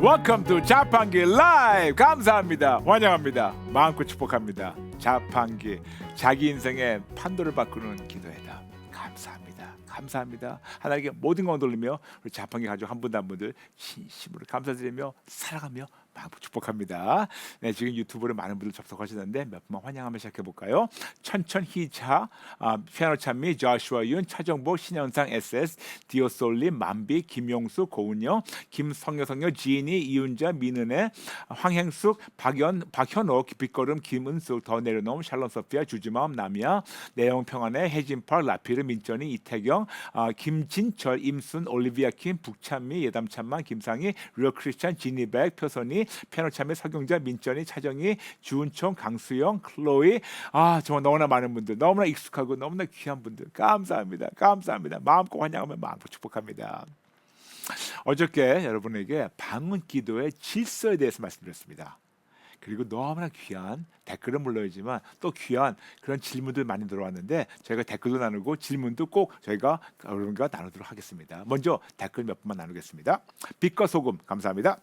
Welcome to 자판기 라이브. 감사합니다. 환영합니다. 마음껏 축복합니다. 자판기, 자기 인생의 판도를 바꾸는 기도회다. 감사합니다. 감사합니다. 하나님께 모든 걸 돌리며 우리 자판기 가족 한 분도 한 분들 진심으로 감사드리며 사랑하며 마음껏 축복합니다. 네, 지금 유튜브로 많은 분들 접속하시는데 몇 분만 환영하며 시작해 볼까요? 천천희자, 피아노 찬미, 조슈아 윤, 차정복, 신현상 SS, 디오솔리, 만비, 김용수, 고은영, 김성여성여, 지인이, 이윤자, 민은혜, 황행숙, 박현호, 빛걸음, 김은숙, 더 내려놓음, 샬롬 소피아, 주지마음, 남이야, 내용 평안의 혜진펄, 라피르, 민전이, 이태경, 김진철, 임순, 올리비아 킴, 북찬미, 예담찬만, 김상희, 리얼 크리스찬, 지니백, 표선이, 피아노 참여, 서경자, 민전이, 차정희, 주은총, 강수영, 클로이, 정말 너무나 많은 분들, 너무나 익숙하고 너무나 귀한 분들, 감사합니다. 감사합니다. 마음껏 환영하며 마음껏 축복합니다. 어저께 여러분에게 방언 기도의 질서에 대해서 말씀드렸습니다. 그리고 너무나 귀한 댓글은 물론이지만 또 귀한 그런 질문들 많이 들어왔는데 저희가 댓글도 나누고 질문도 꼭 저희가 여러분과 나누도록 하겠습니다. 먼저 댓글 몇 분만 나누겠습니다. 빛과 소금 감사합니다.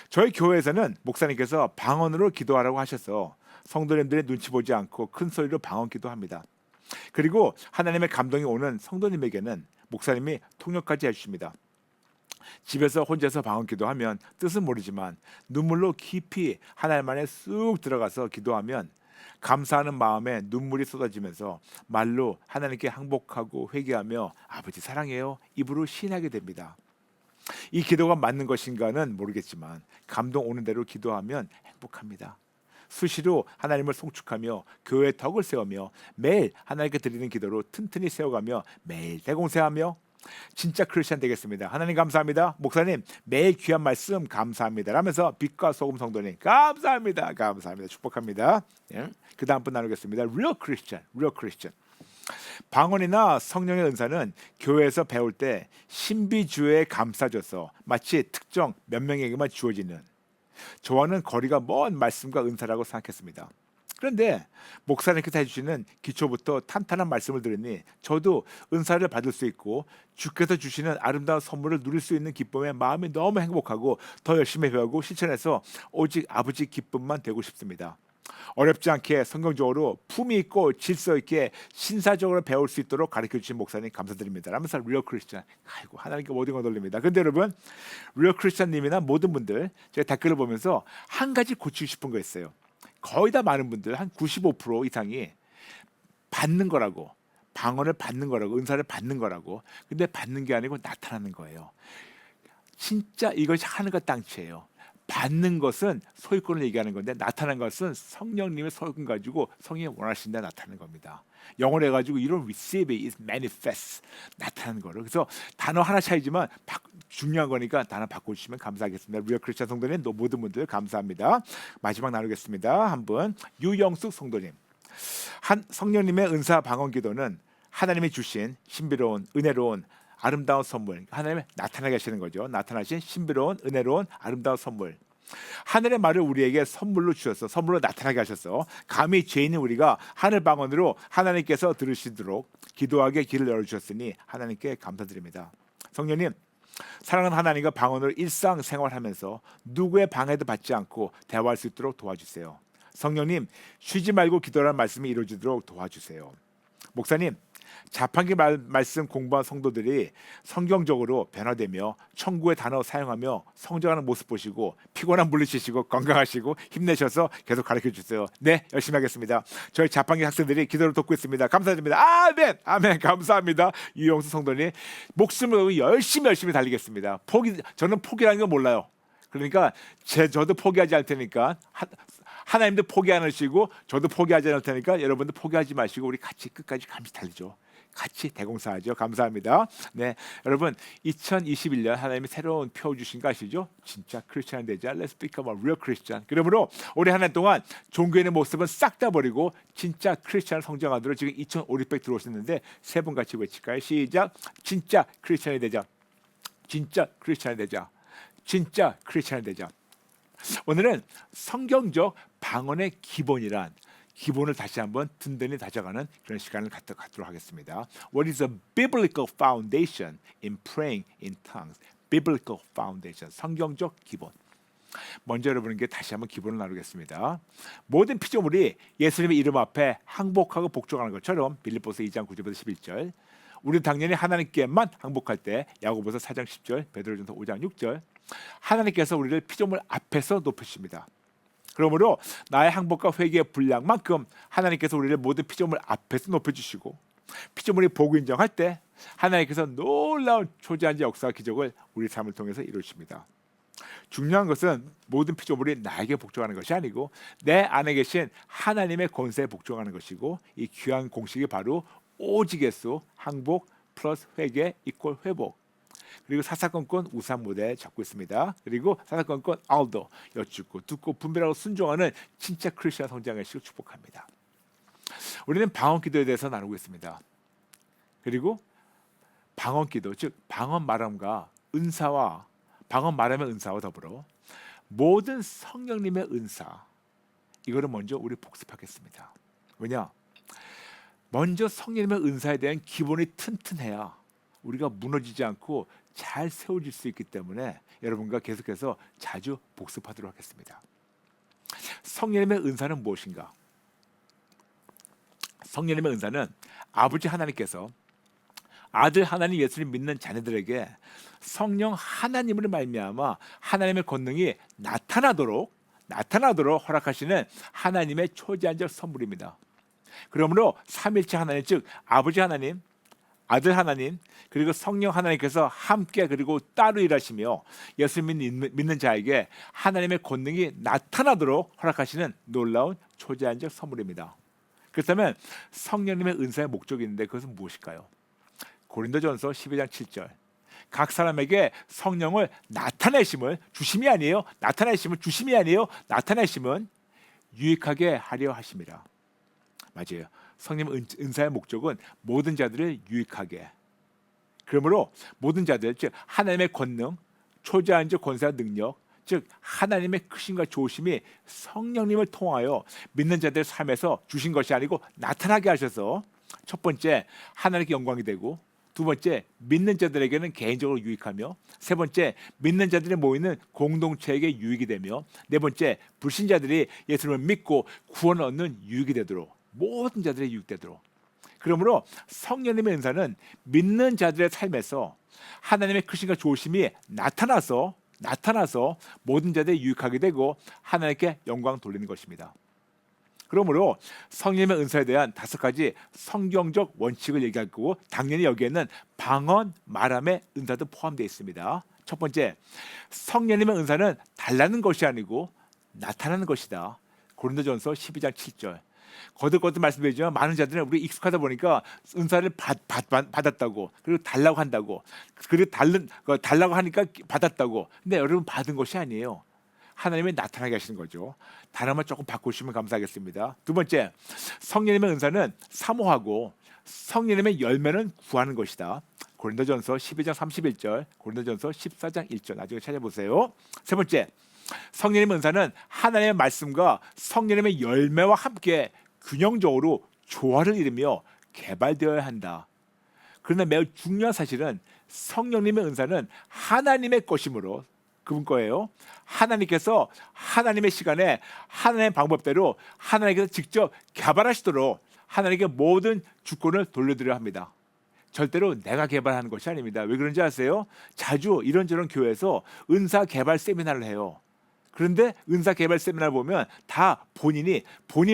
저희 교회에서는 목사님께서 방언으로 기도하라고 하셔서 성도님들의 눈치 보지 않고 큰 소리로 방언 기도합니다. 그리고 하나님의 감동이 오는 성도님에게는 목사님이 통역까지 해주십니다. 집에서 혼자서 방언 기도하면 뜻은 모르지만 눈물로 깊이 하나님 안에 쑥 들어가서 기도하면 감사하는 마음에 눈물이 쏟아지면서 말로 하나님께 항복하고 회개하며 아버지 사랑해요 입으로 시인하게 됩니다. 이 기도가 맞는 것인가는 모르겠지만 감동 오는 대로 기도하면 행복합니다. 수시로 하나님을 송축하며 교회의 덕을 세우며 매일 하나님께 드리는 기도로 튼튼히 세워가며 매일 대공세하며 진짜 크리스찬 되겠습니다. 하나님 감사합니다. 목사님 매일 귀한 말씀 감사합니다. 라면서 빛과 소금 성도님 감사합니다. 감사합니다. 축복합니다. 예? 그 다음 분 나누겠습니다. Real Christian, Real Christian. 방언이나 성령의 은사는 교회에서 배울 때 신비주의에 감싸져서 마치 특정 몇 명에게만 주어지는 저와는 거리가 먼 말씀과 은사라고 생각했습니다. 그런데 목사님께서 해주시는 기초부터 탄탄한 말씀을 들으니 저도 은사를 받을 수 있고 주께서 주시는 아름다운 선물을 누릴 수 있는 기쁨에 마음이 너무 행복하고 더 열심히 배우고 실천해서 오직 아버지 기쁨만 되고 싶습니다. 어렵지 않게 성경적으로 품위 있고 질서 있게 신사적으로 배울 수 있도록 가르쳐 주신 목사님 감사드립니다. 라면서 리얼 크리스찬 아이고 하나님께 모든 걸 돌립니다. 근데 여러분 리얼 크리스찬님이나 모든 분들 제가 댓글을 보면서 한 가지 고치고 싶은 거 있어요. 거의 다 많은 분들 한 95% 이상이 받는 거라고 방언을 받는 거라고 은사를 받는 거라고 근데 받는 게 아니고 나타나는 거예요. 진짜 이것이 하늘과 땅치예요. 받는 것은 소유권을 얘기하는 건데 나타나는 것은 성령님의 소유권 가지고 성령이 원하신 데 나타나는 겁니다. 영어로 해가지고 이런 receive is manifest 나타나는 거로. 그래서 단어 하나 차이지만 중요한 거니까 단어 바꿔주시면 감사하겠습니다. 리얼 크리스찬 성도님 모든 분들 감사합니다. 마지막 나누겠습니다. 한 분 유영숙 성도님. 한 성령님의 은사 방언 기도는 하나님이 주신 신비로운 은혜로운 아름다운 선물 하나님의 나타나게 하시는 거죠. 나타나신 신비로운 은혜로운 아름다운 선물 하늘의 말을 우리에게 선물로 주셔서 선물로 나타나게 하셔서 감히 죄인인 우리가 하늘 방언으로 하나님께서 들으시도록 기도하게 길을 열어주셨으니 하나님께 감사드립니다. 성령님 사랑하는 하나님과 방언으로 일상생활하면서 누구의 방해도 받지 않고 대화할 수 있도록 도와주세요. 성령님 쉬지 말고 기도하는 말씀이 이루어지도록 도와주세요. 목사님 자판기 말씀 공부한 성도들이 성경적으로 변화되며 천국의 단어 사용하며 성장하는 모습 보시고 피곤한 물리치시고 건강하시고 힘내셔서 계속 가르쳐 주세요. 네 열심히 하겠습니다. 저희 자판기 학생들이 기도를 돕고 있습니다. 감사드립니다. 아멘 아멘 감사합니다. 유영수 성도님 목숨을 걸고 열심히 달리겠습니다. 저는 포기라는 건 몰라요. 그러니까 저도 포기하지 않을 테니까 하나님도 포기 안 하시고 저도 포기하지 않을 테니까 여러분도 포기하지 마시고 우리 같이 끝까지 달리죠. 같이 대공사하죠. 감사합니다. 네, 여러분 2021년 하나님이 새로운 표 주신 거 아시죠? 진짜 크리스찬 되자. Let's become a real Christian. 그러므로 올해 한 해 동안 종교의 모습은 싹 다 버리고 진짜 크리스찬을 성장하도록 지금 2,500 들어오셨는데 세 분 같이 외칠까요? 시작. 진짜 크리스찬이 되자. 진짜 크리스찬이 되자. 진짜 크리스찬이 되자. 오늘은 성경적 방언의 기본이란 기본을 다시 한번 든든히 다져가는 그런 시간을 갖도록 하겠습니다. What is a biblical foundation in praying in tongues? Biblical foundation, 성경적 기본. 먼저 여러분께 다시 한번 기본을 나누겠습니다. 모든 피조물이 예수님의 이름 앞에 항복하고 복종하는 것처럼 빌립보서 2장 9절부터 11절, 우리 당연히 하나님께만 항복할 때 야고보서 4장 10절, 베드로전서 5장 6절, 하나님께서 우리를 피조물 앞에서 높이십니다. 그러므로 나의 항복과 회개의 분량만큼 하나님께서 우리를 모든 피조물 앞에서 높여주시고, 피조물이 보고 인정할 때 하나님께서 놀라운 초자한지 역사와 기적을 우리 삶을 통해서 이루십니다. 중요한 것은 모든 피조물이 나에게 복종하는 것이 아니고 내 안에 계신 하나님의 권세에 복종하는 것이고, 이 귀한 공식이 바로 오직에서 항복 플러스 회개 이퀄 회복, 그리고 사사건건 우상 모델 잡고 있습니다. 그리고 사사건건 알도 여쭙고 듣고 분별하고 순종하는 진짜 크리스천 성장의 식을 축복합니다. 우리는 방언기도에 대해서 나누고 있습니다. 그리고 방언기도, 즉 방언 말함과 은사와 방언 말함의 은사와 더불어 모든 성령님의 은사, 이거를 먼저 우리 복습하겠습니다. 왜냐? 먼저 성령님의 은사에 대한 기본이 튼튼해야 우리가 무너지지 않고 잘 세워질 수 있기 때문에 여러분과 계속해서 자주 복습하도록 하겠습니다. 성령님의 은사는 무엇인가? 성령님의 은사는 아버지 하나님께서 아들 하나님 예수를 믿는 자녀들에게 성령 하나님으로 말미암아 하나님의 권능이 나타나도록 허락하시는 하나님의 초제한적 선물입니다. 그러므로 삼일체 하나님, 즉 아버지 하나님, 아들 하나님, 그리고 성령 하나님께서 함께 그리고 따로 일하시며 예수 믿는 자에게 하나님의 권능이 나타나도록 허락하시는 놀라운 초제한적 선물입니다. 그렇다면 성령님의 은사의 목적이 있는데 그것은 무엇일까요? 고린도전서 12장 7절, 각 사람에게 성령을 나타내심을 주심이 아니에요. 나타내심은 유익하게 하려 하심이라. 맞아요. 성령 은사의 목적은 모든 자들을 유익하게. 그러므로 모든 자들, 즉 하나님의 권능, 초자한적 권세와 능력, 즉 하나님의 크심과 조심이 성령님을 통하여 믿는 자들의 삶에서 주신 것이 아니고 나타나게 하셔서, 첫 번째 하나님께 영광이 되고, 두 번째 믿는 자들에게는 개인적으로 유익하며, 세 번째 믿는 자들이 모이는 공동체에게 유익이 되며, 네 번째 불신자들이 예수님을 믿고 구원을 얻는 유익이 되도록, 모든 자들의 유익되도록. 그러므로 성령님의 은사는 믿는 자들의 삶에서 하나님의 크심과 조심이 나타나서 모든 자들이 유익하게 되고 하나님께 영광 돌리는 것입니다. 그러므로 성령님의 은사에 대한 5가지 성경적 원칙을 얘기할 거고, 당연히 여기에는 방언, 말함의 은사도 포함되어 있습니다. 첫 번째, 성령님의 은사는 달라는 것이 아니고 나타나는 것이다. 고린도전서 12장 7절. 거듭 말씀드리지만 많은 자들은 우리 익숙하다 보니까 은사를 받았다고, 그리고 달라고 한다고, 그리고 달라고 하니까 받았다고. 근데 여러분 받은 것이 아니에요. 하나님이 나타나게 하시는 거죠. 단어만 조금 바꾸시면 감사하겠습니다. 두 번째, 성령님의 은사는 사모하고 성령님의 열매는 구하는 것이다. 고린도전서 12장 31절, 고린도전서 14장 1절 나중에 찾아보세요. 세 번째, 성령님의 은사는 하나님의 말씀과 성령님의 열매와 함께 균형적으로 조화를 이루며 개발되어야 한다. 그러나 매우 중요한 사실은 성령님의 은사는 하나님의 것이므로, 그분 거예요. 하나님께서 하나님의 시간에 하나님의 방법대로 하나님께서 직접 개발하시도록 하나님께 모든 주권을 돌려드려야 합니다. 절대로 내가 개발하는 것이 아닙니다. 왜 그런지 아세요? 자주 이런저런 교회에서 은사 개발 세미나를 해요. 그런데 은사 개발 세미나를 보면 다 본인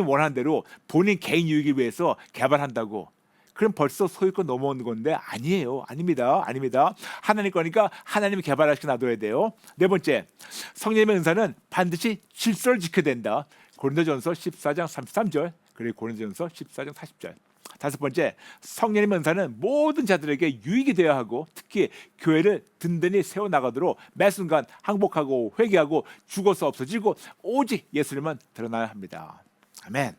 원하는 대로 본인 개인 유익을 위해서 개발한다고. 그럼 벌써 소유권 넘어오는 건데 아니에요. 아닙니다. 하나님 거니까 하나님이 개발하시고 놔둬야 돼요. 네 번째, 성령님의 은사는 반드시 질서를 지켜야 된다. 고린도전서 14장 33절, 그리고 고린도전서 14장 40절. 다섯 번째, 성령님의 은사는 모든 자들에게 유익이 되어야 하고, 특히 교회를 든든히 세워나가도록 매 순간 항복하고 회개하고 죽어서 없어지고 오직 예수님만 드러나야 합니다. 아멘.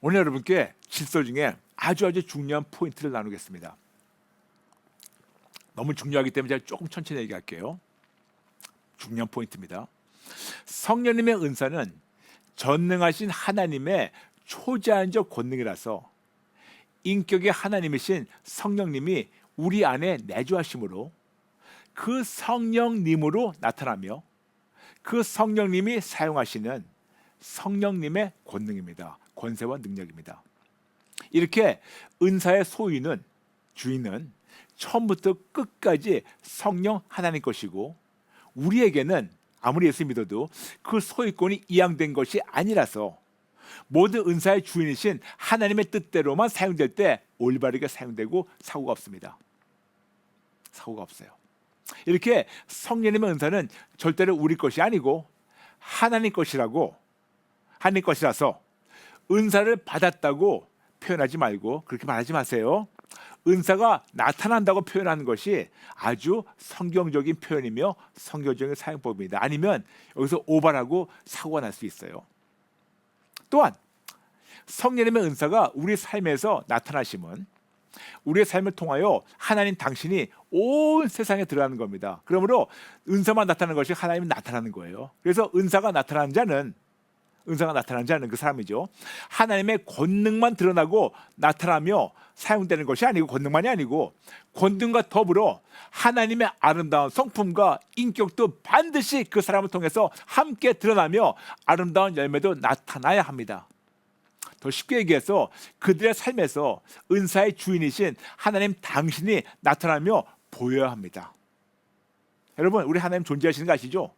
오늘 여러분께 질서 중에 아주 중요한 포인트를 나누겠습니다. 너무 중요하기 때문에 제가 조금 천천히 얘기할게요. 중요한 포인트입니다. 성령님의 은사는 전능하신 하나님의 초자연적 권능이라서 인격의 하나님이신 성령님이 우리 안에 내주하심으로 그 성령님으로 나타나며 그 성령님이 사용하시는 성령님의 권능입니다. 권세와 능력입니다. 이렇게 은사의 주인은 처음부터 끝까지 성령 하나님 것이고, 우리에게는 아무리 예수 믿어도 그 소유권이 이양된 것이 아니라서 모든 은사의 주인이신 하나님의 뜻대로만 사용될 때 올바르게 사용되고 사고가 없습니다. 사고가 없어요. 이렇게 성령님의 은사는 절대로 우리 것이 아니고 하나님 것이라서 은사를 받았다고 표현하지 말고 그렇게 말하지 마세요. 은사가 나타난다고 표현하는 것이 아주 성경적인 표현이며 성경적인 사용법입니다. 아니면 여기서 오바라고 사고가 날 수 있어요. 또한 성령님의 은사가 우리 삶에서 나타나심은 우리의 삶을 통하여 하나님 당신이 온 세상에 드러나는 겁니다. 그러므로 은사만 나타나는 것이 하나님이 나타나는 거예요. 그래서 은사가 나타나는 자는 그 사람이죠. 하나님의 권능만 드러나고 나타나며 사용되는 것이 아니고, 권능만이 아니고 권능과 더불어 하나님의 아름다운 성품과 인격도 반드시 그 사람을 통해서 함께 드러나며 아름다운 열매도 나타나야 합니다. 더 쉽게 얘기해서 그들의 삶에서 은사의 주인이신 하나님 당신이 나타나며 보여야 합니다. 여러분, 우리 하나님 존재하시는 거 아시죠?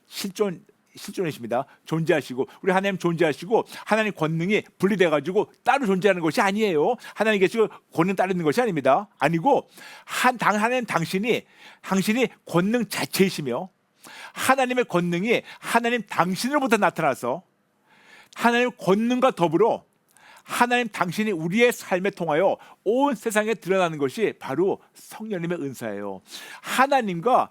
실존이십니다. 존재하시고, 우리 하나님 존재하시고 하나님 권능이 분리돼 가지고 따로 존재하는 것이 아니에요. 하나님 계시고 권능 따로 있는 것이 아닙니다. 아니고 하나님 당신이 권능 자체이시며, 하나님의 권능이 하나님 당신으로부터 나타나서 하나님의 권능과 더불어 하나님 당신이 우리의 삶에 통하여 온 세상에 드러나는 것이 바로 성령님의 은사예요. 하나님과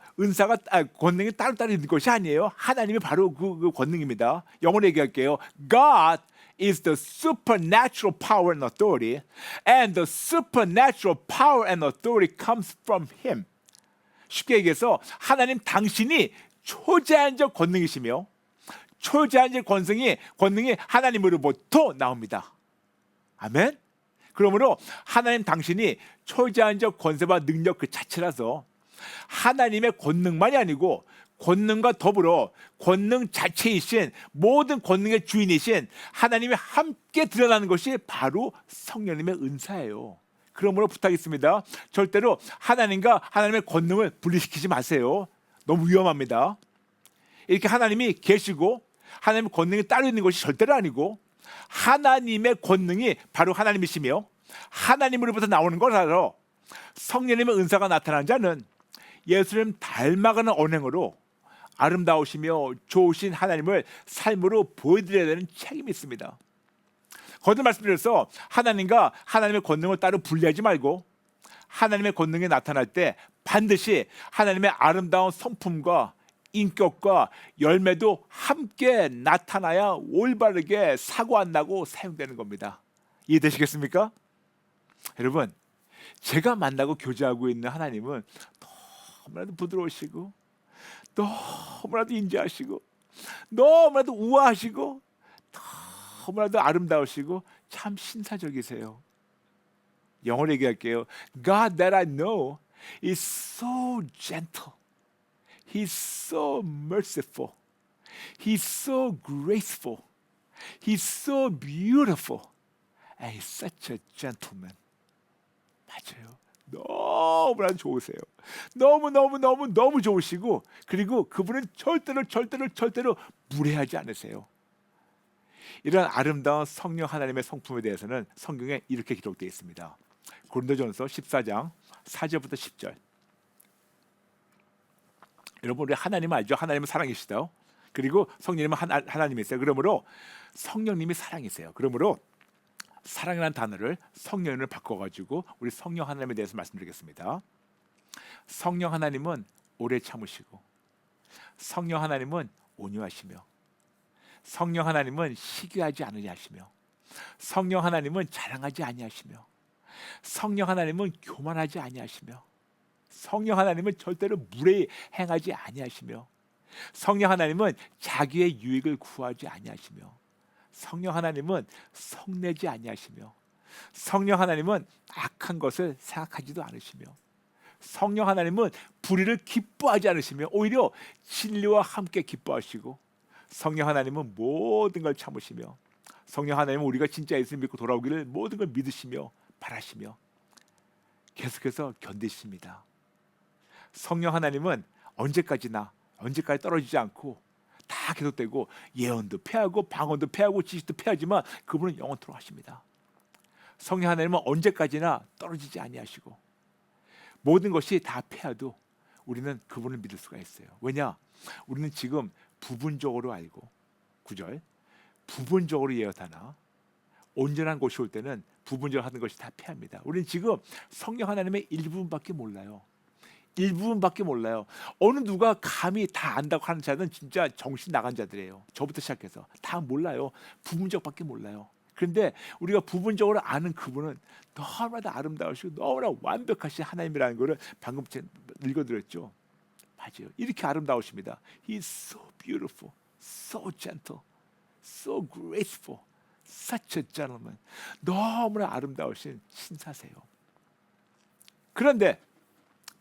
권능이 따로따로 있는 것이 아니에요. 하나님이 바로 그 권능입니다. 영어로 얘기할게요. God is the supernatural power and authority, and the supernatural power and authority comes from Him. 쉽게 얘기해서 하나님 당신이 초자연적 권능이시며, 초자연적 권능이 하나님으로부터 나옵니다. 아멘. 그러므로 하나님 당신이 초자연적 권세와 능력 그 자체라서 하나님의 권능만이 아니고 권능과 더불어 권능 자체이신, 모든 권능의 주인이신 하나님이 함께 드러나는 것이 바로 성령님의 은사예요. 그러므로 부탁했습니다. 절대로 하나님과 하나님의 권능을 분리시키지 마세요. 너무 위험합니다. 이렇게 하나님이 계시고 하나님의 권능이 따로 있는 것이 절대로 아니고, 하나님의 권능이 바로 하나님이시며 하나님으로부터 나오는 거라서 성령님의 은사가 나타난 자는 예수님 닮아가는 언행으로 아름다우시며 좋으신 하나님을 삶으로 보여드려야 되는 책임이 있습니다. 거듭 말씀드려서 하나님과 하나님의 권능을 따로 분리하지 말고, 하나님의 권능이 나타날 때 반드시 하나님의 아름다운 성품과 인격과 열매도 함께 나타나야 올바르게 사고 안 나고 사용되는 겁니다. 이해되시겠습니까? 여러분, 제가 만나고 교제하고 있는 하나님은 너무나도 부드러우시고, 너무나도 인자하시고, 너무나도 우아하시고, 너무나도 아름다우시고 참 신사적이세요. 영어로 얘기할게요. God that I know is so gentle. He's so merciful. He's so graceful. He's so beautiful. And he's such a gentleman. 맞아요. 너무나 좋으세요. 너무 좋으시고, 그리고 그분은 절대로 무례하지 않으세요. 이런 아름다운 성령 하나님의 성품에 대해서는 성경에 이렇게 기록되어 있습니다. 고린도전서 14장 4절부터 10절. 여러분, 우리 하나님 알죠? 하나님은 사랑이시다. 그리고 성령님은 하나님이세요. 그러므로 성령님이 사랑이세요. 그러므로 사랑이라는 단어를 성령을 바꿔가지고 우리 성령 하나님에 대해서 말씀드리겠습니다. 성령 하나님은 오래 참으시고, 성령 하나님은 온유하시며, 성령 하나님은 시기하지 않으시며, 성령 하나님은 자랑하지 아니하시며, 성령 하나님은 교만하지 아니하시며, 성령 하나님은 절대로 무례히 행하지 아니하시며, 성령 하나님은 자기의 유익을 구하지 아니하시며, 성령 하나님은 성내지 아니하시며, 성령 하나님은 악한 것을 생각하지도 않으시며, 성령 하나님은 불의를 기뻐하지 않으시며 오히려 진리와 함께 기뻐하시고, 성령 하나님은 모든 걸 참으시며, 성령 하나님은 우리가 진짜 예수를 믿고 돌아오기를 모든 걸 믿으시며 바라시며 계속해서 견디십니다. 성령 하나님은 언제까지나 언제까지 떨어지지 않고 다 계속되고, 예언도 패하고 방언도 패하고 지식도 패하지만 그분은 영원토록 하십니다. 성령 하나님은 언제까지나 떨어지지 아니하시고 모든 것이 다 패하도 우리는 그분을 믿을 수가 있어요. 왜냐? 우리는 지금 부분적으로 알고, 9절, 부분적으로 예언하나 온전한 곳이 올 때는 부분적으로 하는 것이 다 패합니다. 우리는 지금 성령 하나님의 일부분밖에 몰라요. 일부분밖에 몰라요. 어느 누가 감히 다 안다고 하는 자는 진짜 정신 나간 자들이에요. 저부터 시작해서 다 몰라요. 부분적밖에 몰라요. 그런데 우리가 부분적으로 아는 그분은 너무나 아름다우시고 너무나 완벽하신 하나님이라는 것을 방금 읽어드렸죠. 맞아요. 이렇게 아름다우십니다. He is so beautiful, so gentle, so graceful, such a gentleman. 너무나 아름다우신 신사세요. 그런데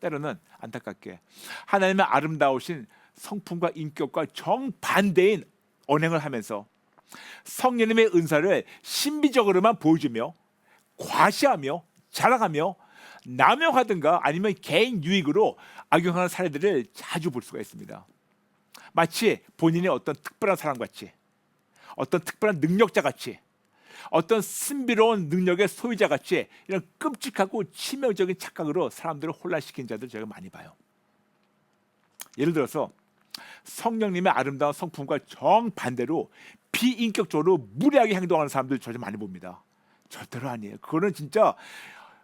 때로는 안타깝게 하나님의 아름다우신 성품과 인격과 정반대인 언행을 하면서 성령님의 은사를 신비적으로만 보여주며 과시하며 자랑하며 남용하든가 아니면 개인 유익으로 악용하는 사례들을 자주 볼 수가 있습니다. 마치 본인이 어떤 특별한 사람같이, 어떤 특별한 능력자같이, 어떤 신비로운 능력의 소유자같이 이런 끔찍하고 치명적인 착각으로 사람들을 혼란시킨 자들 제가 많이 봐요. 예를 들어서 성령님의 아름다운 성품과 정반대로 비인격적으로 무례하게 행동하는 사람들 저도 많이 봅니다. 절대로 아니에요. 그거는 진짜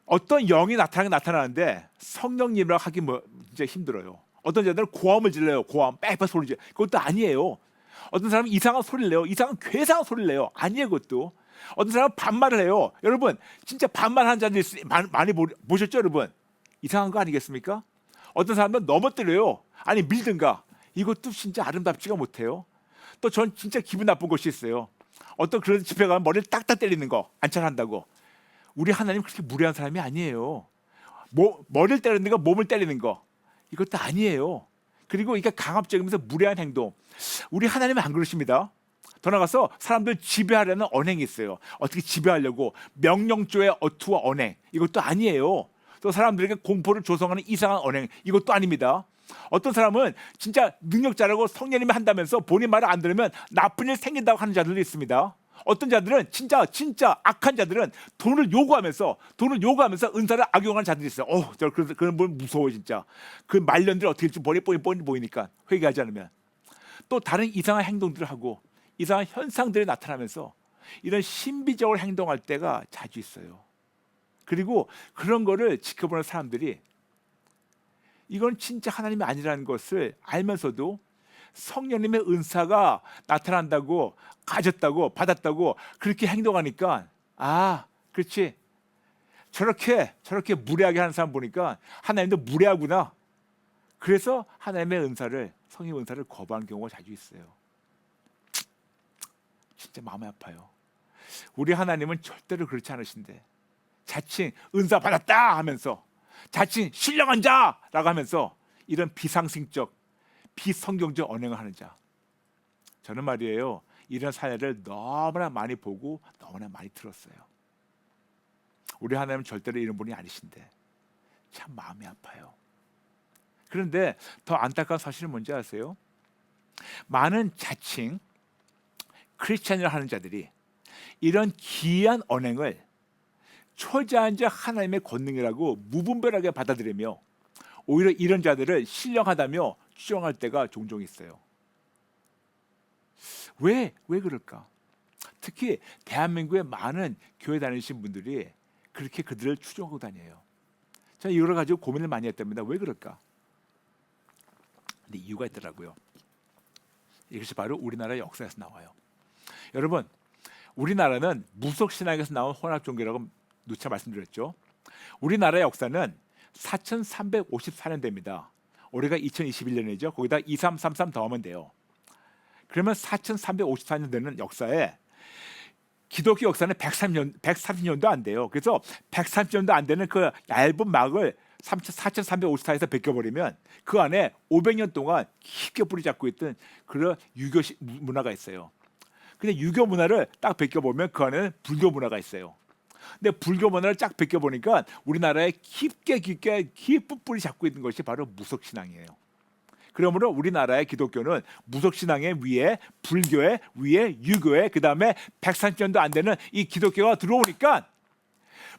어떤 영이 나타나는데 성령님이라고 하기 진짜 힘들어요. 어떤 자들은 고함을 질러요. 고함, 빽빽 소리 질러. 그것도 아니에요. 어떤 사람은 이상한 소리를 내요. 이상한 괴상한 소리를 내요. 아니에요. 그것도. 어떤 사람은 반말을 해요. 여러분 진짜 반말하는 자들 많이 보셨죠 여러분? 이상한 거 아니겠습니까? 어떤 사람은 넘어뜨려요. 아니 밀든가. 이것도 진짜 아름답지가 못해요. 또 전 진짜 기분 나쁜 것이 있어요. 어떤 그런 집회 가면 머리를 딱딱 때리는 거 안찰한다고. 우리 하나님 그렇게 무례한 사람이 아니에요. 머리를 때리는 거, 몸을 때리는 거 이것도 아니에요. 그리고 이게 강압적이면서 무례한 행동. 우리 하나님은 안 그러십니다. 더 나가서 사람들 지배하려는 언행이 있어요. 어떻게 지배하려고 명령조의 어투와 언행 이것도 아니에요. 또 사람들에게 공포를 조성하는 이상한 언행 이것도 아닙니다. 어떤 사람은 진짜 능력자라고 성령님이 한다면서 본인 말을 안 들으면 나쁜 일 생긴다고 하는 자들도 있습니다. 어떤 자들은 진짜 악한 자들은 돈을 요구하면서 은사를 악용하는 자들이 있어요. 그런 분 무서워 진짜. 그 말년들 어떻게 될지 머리 뻔히 보이니까 회개하지 않으면. 또 다른 이상한 행동들을 하고 이상한 현상들이 나타나면서 이런 신비적으로 행동할 때가 자주 있어요. 그리고 그런 거를 지켜보는 사람들이 이건 진짜 하나님이 아니라는 것을 알면서도 성령님의 은사가 나타난다고 가졌다고 받았다고 그렇게 행동하니까 그렇지 저렇게 무례하게 하는 사람 보니까 하나님도 무례하구나. 그래서 하나님의 은사를 성령 은사를 거부하는 경우가 자주 있어요. 진짜 마음이 아파요. 우리 하나님은 절대로 그렇지 않으신데 자칭 은사 받았다 하면서 자칭 신령한 자라고 하면서 이런 비상식적 비성경적 언행을 하는 자. 저는 말이에요. 이런 사례를 너무나 많이 보고 너무나 많이 들었어요. 우리 하나님은 절대로 이런 분이 아니신데 참 마음이 아파요. 그런데 더 안타까운 사실은 뭔지 아세요? 많은 자칭 크리스찬이라 하는 자들이 이런 기이한 언행을 초자연적 하나님의 권능이라고 무분별하게 받아들이며 오히려 이런 자들을 신령하다며 추정할 때가 종종 있어요. 왜 그럴까? 특히 대한민국의 많은 교회 다니신 분들이 그렇게 그들을 추종하고 다녀요. 저는 이걸 가지고 고민을 많이 했답니다. 왜 그럴까? 근데 이유가 있더라고요. 이것이 바로 우리나라 역사에서 나와요. 여러분, 우리나라는 무속신앙에서 나온 혼합종교라고 누차 말씀드렸죠. 우리나라의 역사는 4354년대입니다. 올해가 2021년이죠. 거기다 2333 더하면 돼요. 그러면 4354년 되는 역사에 기독교 역사는 130년도 안 돼요. 그래서 130년도 안 되는 그 얇은 막을 4354에서 벗겨버리면 그 안에 500년 동안 깊게 뿌리 잡고 있던 그런 유교 문화가 있어요. 근데 유교 문화를 딱 벗겨보면 그 안에는 불교 문화가 있어요. 근데 불교 문화를 쫙 벗겨보니까 우리나라에 깊은 뿌리 잡고 있는 것이 바로 무속신앙이에요. 그러므로 우리나라의 기독교는 무속신앙의 위에 불교의 위에 유교의 그다음에 130년도 안 되는 이 기독교가 들어오니까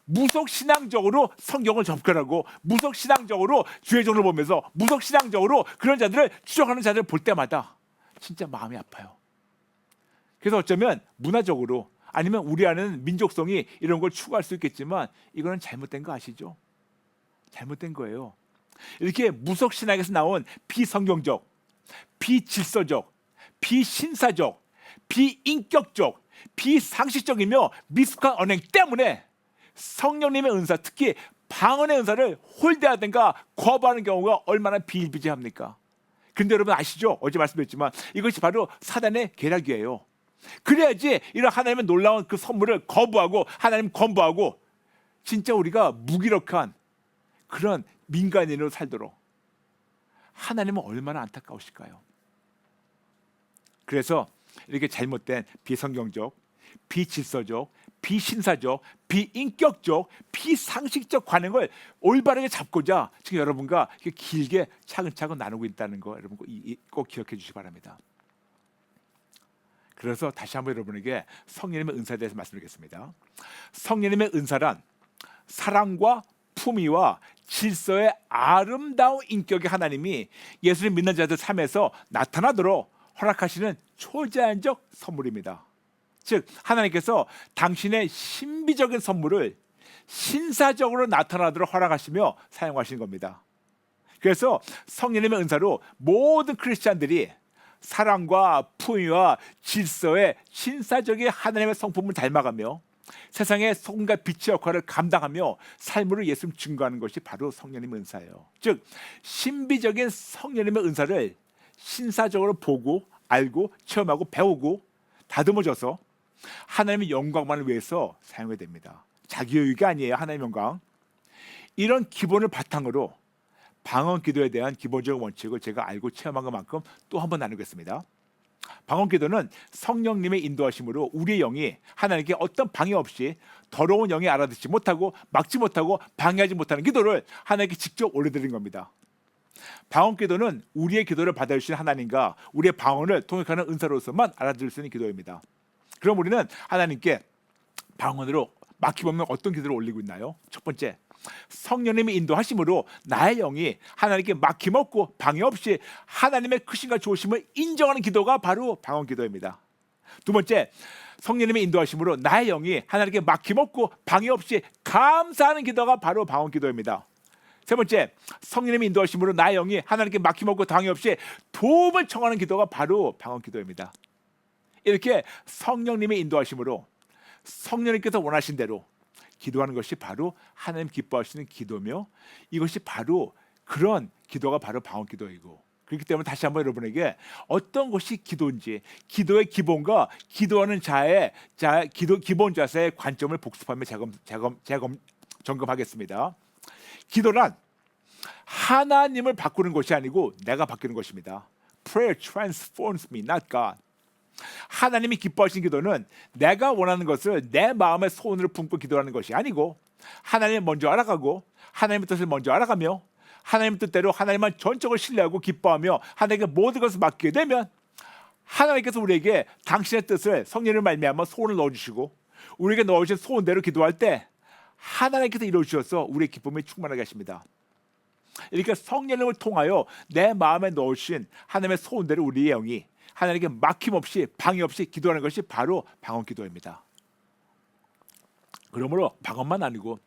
무속신앙적으로 성경을 접근하고 무속신앙적으로 주의종을 보면서 무속신앙적으로 그런 자들을 추적하는 자들을 볼 때마다 진짜 마음이 아파요. 그래서 어쩌면 문화적으로 아니면 우리 안에는 민족성이 이런 걸 추구할 수 있겠지만 이거는 잘못된 거 아시죠? 잘못된 거예요. 이렇게 무속신앙에서 나온 비성경적, 비질서적, 비신사적, 비인격적, 비상식적이며 미숙한 언행 때문에 성령님의 은사, 특히 방언의 은사를 홀대하든가 거부하는 경우가 얼마나 비일비재합니까? 근데 여러분 아시죠? 어제 말씀드렸지만 이것이 바로 사단의 계략이에요. 그래야지 이런 하나님의 놀라운 그 선물을 거부하고 하나님 건부하고 진짜 우리가 무기력한 그런 민간인으로 살도록. 하나님은 얼마나 안타까우실까요? 그래서 이렇게 잘못된 비성경적, 비질서적, 비신사적, 비인격적, 비상식적 관행을 올바르게 잡고자 지금 여러분과 길게 차근차근 나누고 있다는 거 여러분 꼭 기억해 주시기 바랍니다. 그래서 다시 한번 여러분에게 성령님의 은사에 대해서 말씀드리겠습니다. 성령님의 은사란 사랑과 품위와 질서의 아름다운 인격의 하나님이 예수를 믿는 자들 삶에서 나타나도록 허락하시는 초자연적 선물입니다. 즉 하나님께서 당신의 신비적인 선물을 신사적으로 나타나도록 허락하시며 사용하시는 겁니다. 그래서 성령님의 은사로 모든 크리스찬들이 사랑과 품위와 질서의 신사적인 하나님의 성품을 닮아가며 세상의 소금과 빛의 역할을 감당하며 삶으로 예수님 증거하는 것이 바로 성령님의 은사예요. 즉 신비적인 성령님의 은사를 신사적으로 보고 알고 체험하고 배우고 다듬어져서 하나님의 영광만을 위해서 사용해야 됩니다. 자기 유익이 아니에요. 하나님의 영광. 이런 기본을 바탕으로 방언 기도에 대한 기본적인 원칙을 제가 알고 체험한 것만큼 또 한 번 나누겠습니다. 방언 기도는 성령님의 인도하심으로 우리의 영이 하나님께 어떤 방해 없이 더러운 영이 알아듣지 못하고 막지 못하고 방해하지 못하는 기도를 하나님께 직접 올려드리는 겁니다. 방언 기도는 우리의 기도를 받아주신 하나님과 우리의 방언을 통역하는 은사로서만 알아들을 수 있는 기도입니다. 그럼 우리는 하나님께 방언으로 막힘없는 어떤 기도를 올리고 있나요? 첫 번째, 성령님의 인도하심으로 나의 영이 하나님께 막힘없고 방해 없이 하나님의 크신과 좋으심을 인정하는 기도가 바로 방언 기도입니다. 두 번째, 성령님의 인도하심으로 나의 영이 하나님께 막힘없고 방해 없이 감사하는 기도가 바로 방언 기도입니다. 세 번째, 성령님의 인도하심으로 나의 영이 하나님께 막힘없고 방해 없이 도움을 청하는 기도가 바로 방언 기도입니다. 이렇게 성령님의 인도하심으로 성령님께서 원하신 대로 기도하는 것이 바로 하나님 기뻐하시는 기도며 이것이 바로 그런 기도가 바로 방언 기도이고 그렇기 때문에 다시 한번 여러분에게 어떤 것이 기도인지 기도의 기본과 기도하는 기도 기본 자세의 관점을 복습하며 점검하겠습니다. 기도란 하나님을 바꾸는 것이 아니고 내가 바뀌는 것입니다. Prayer transforms me, not God. 하나님이 기뻐하시는 기도는 내가 원하는 것을 내 마음의 소원으로 품고 기도하는 것이 아니고 하나님을 먼저 알아가고 하나님의 뜻을 먼저 알아가며 하나님의 뜻대로 하나님만 전적으로 신뢰하고 기뻐하며 하나님께 모든 것을 맡기게 되면 하나님께서 우리에게 당신의 뜻을 성령을 말미암아 소원을 넣어주시고 우리에게 넣어주신 소원대로 기도할 때 하나님께서 이루어주셔서 우리의 기쁨이 충만하게 하십니다. 이렇게 성령을 통하여 내 마음에 넣으신 하나님의 소원대로 우리의 영이 하나님께 막힘없이 방해 없이 기도하는 것이 바로 방언 기도입니다. 그러므로 방언만 아니고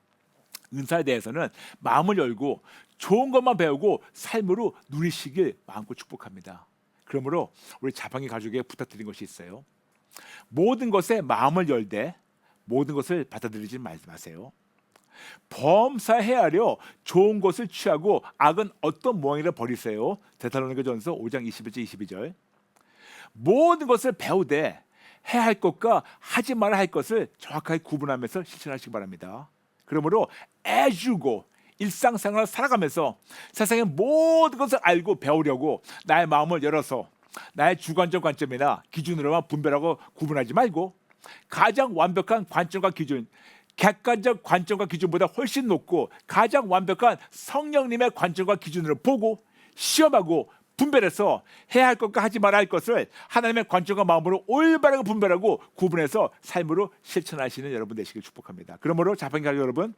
은사에 대해서는 마음을 열고 좋은 것만 배우고 삶으로 누리시길 마음껏 축복합니다. 그러므로 우리 자방의 가족에게 부탁드린 것이 있어요. 모든 것에 마음을 열되 모든 것을 받아들이지 마세요. 범사해하려 좋은 것을 취하고 악은 어떤 모양이라 버리세요. 데살로니가전서 5장 21절 22절. 모든 것을 배우되 해야 할 것과 하지 말아야 할 것을 정확하게 구분하면서 실천하시기 바랍니다. 그러므로 애주고 일상생활을 살아가면서 세상의 모든 것을 알고 배우려고 나의 마음을 열어서 나의 주관적 관점이나 기준으로만 분별하고 구분하지 말고 가장 완벽한 관점과 기준, 객관적 관점과 기준보다 훨씬 높고 가장 완벽한 성령님의 관점과 기준으로 보고 시험하고 분별해서 해야 할 것과 하지 말아야 할 것을 하나님의 관점과 마음으로 올바르게 분별하고 구분해서 삶으로 실천하시는 여러분 되시길 축복합니다. 그러므로 자판기 여러분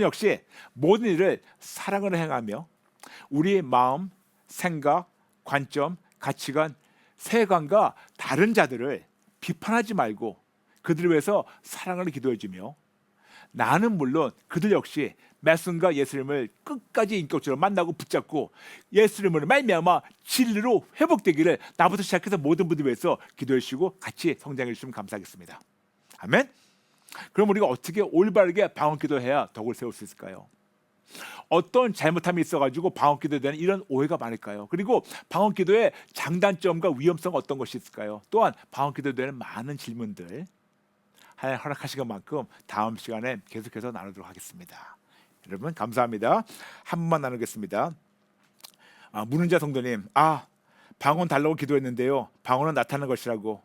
역시 모든 일을 사랑으로 행하며 우리의 마음, 생각, 관점, 가치관, 세관과 다른 자들을 비판하지 말고 그들을 위해서 사랑을 기도해주며 나는 물론 그들 역시 말씀과 예수님을 끝까지 인격적으로 만나고 붙잡고 예수님을 말미암아 진리로 회복되기를 나부터 시작해서 모든 분들 위해서 기도해 주시고 같이 성장해 주시면 감사하겠습니다. 아멘. 그럼 우리가 어떻게 올바르게 방언기도해야 덕을 세울 수 있을까요? 어떤 잘못함이 있어가지고 방언기도에 대한 이런 오해가 많을까요? 그리고 방언기도의 장단점과 위험성 어떤 것이 있을까요? 또한 방언기도에 대한 많은 질문들 하나님 허락하시는 만큼 다음 시간에 계속해서 나누도록 하겠습니다. 여러분 감사합니다. 한 번만 나누겠습니다. 문은자 성도님, 방언 달라고 기도했는데요. 방언은 나타나는 것이라고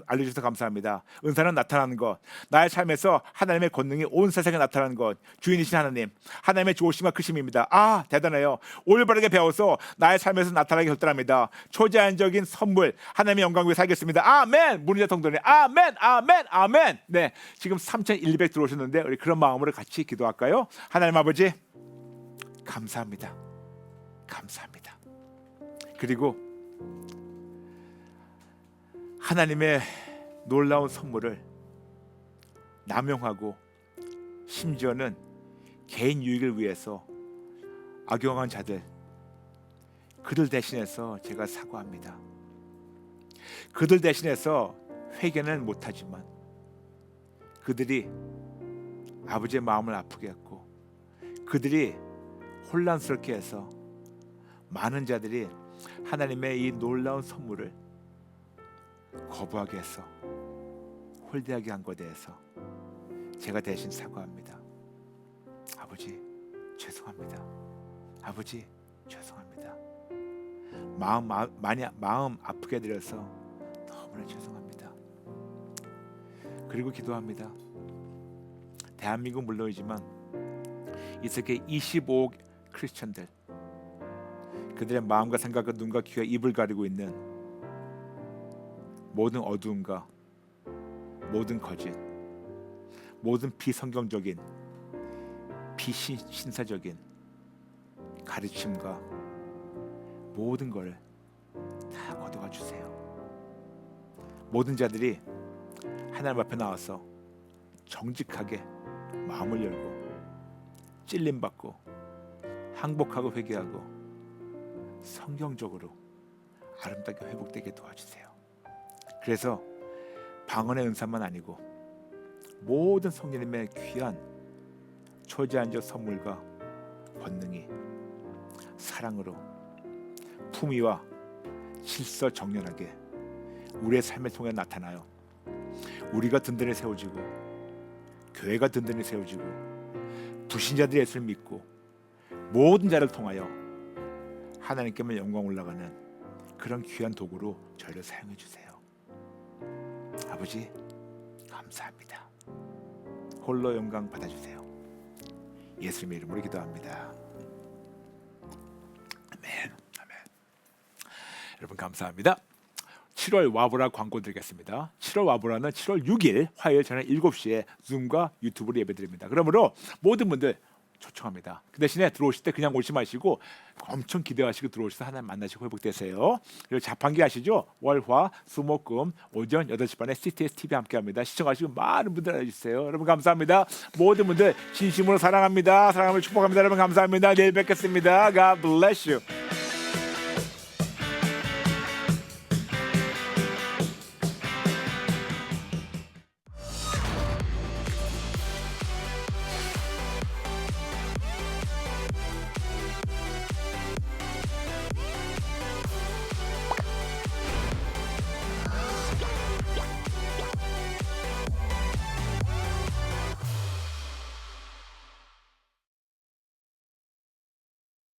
알려주셔서 감사합니다. 은사는 나타나는 것, 나의 삶에서 하나님의 권능이 온 세상에 나타나는 것, 주인이신 하나님, 하나님의 좋으심과 크심입니다. 대단해요. 올바르게 배워서 나의 삶에서 나타나게 결단합니다. 초자연적인 선물, 하나님의 영광 위해 살겠습니다. 아멘. 문의자 성도님, 아멘, 아멘, 아멘. 네, 지금 3,100 들어오셨는데 우리 그런 마음으로 같이 기도할까요? 하나님 아버지, 감사합니다. 감사합니다. 그리고 하나님의 놀라운 선물을 남용하고 심지어는 개인 유익을 위해서 악용한 자들, 그들 대신해서 제가 사과합니다. 그들 대신해서 회개는 못하지만 그들이 아버지의 마음을 아프게 했고 그들이 혼란스럽게 해서 많은 자들이 하나님의 이 놀라운 선물을 거부하게 해서 홀대하게 한 것에 대해서 제가 대신 사과합니다. 아버지 죄송합니다. 아버지 죄송합니다. 마음 아프게 드려서 너무나 죄송합니다. 그리고 기도합니다. 대한민국 물론이지만 이 세계 25억 크리스천들, 그들의 마음과 생각과 눈과 귀와 입을 가리고 있는 모든 어두움과 모든 거짓, 모든 비성경적인 비신사적인 가르침과 모든 걸 다 걷어가 주세요. 모든 자들이 하나님 앞에 나와서 정직하게 마음을 열고 찔림받고 항복하고 회개하고 성경적으로 아름답게 회복되게 도와주세요. 그래서 방언의 은사만 아니고 모든 성령님의 귀한 초자연적 선물과 권능이 사랑으로 품위와 질서 정연하게 우리의 삶을 통해 나타나요. 우리가 든든히 세워지고 교회가 든든히 세워지고 불신자들이 예수를 믿고 모든 자를 통하여 하나님께만 영광 올라가는 그런 귀한 도구로 저희를 사용해 주세요. 아버지 감사합니다. 홀로 영광 받아주세요. 예수님의 이름으로 기도합니다. 아멘. 아멘. 여러분 감사합니다. 7월 와보라 광고 드리겠습니다. 7월 와보라는 7월 6일 화요일 저녁 7시에 줌과 유튜브로 예배드립니다. 그러므로 모든 분들 초청합니다. 그 대신에 들어오실 때 그냥 오지 마시고 엄청 기대하시고 들어오셔서 하나님 만나시고 회복되세요. 그리고 자판기 아시죠? 월화 수목금 오전 8시 반에 CTS TV 함께합니다. 시청하시고 많은 분들 알려주세요. 여러분 감사합니다. 모든 분들 진심으로 사랑합니다. 사랑함을 축복합니다. 여러분 감사합니다. 내일 뵙겠습니다. God bless you.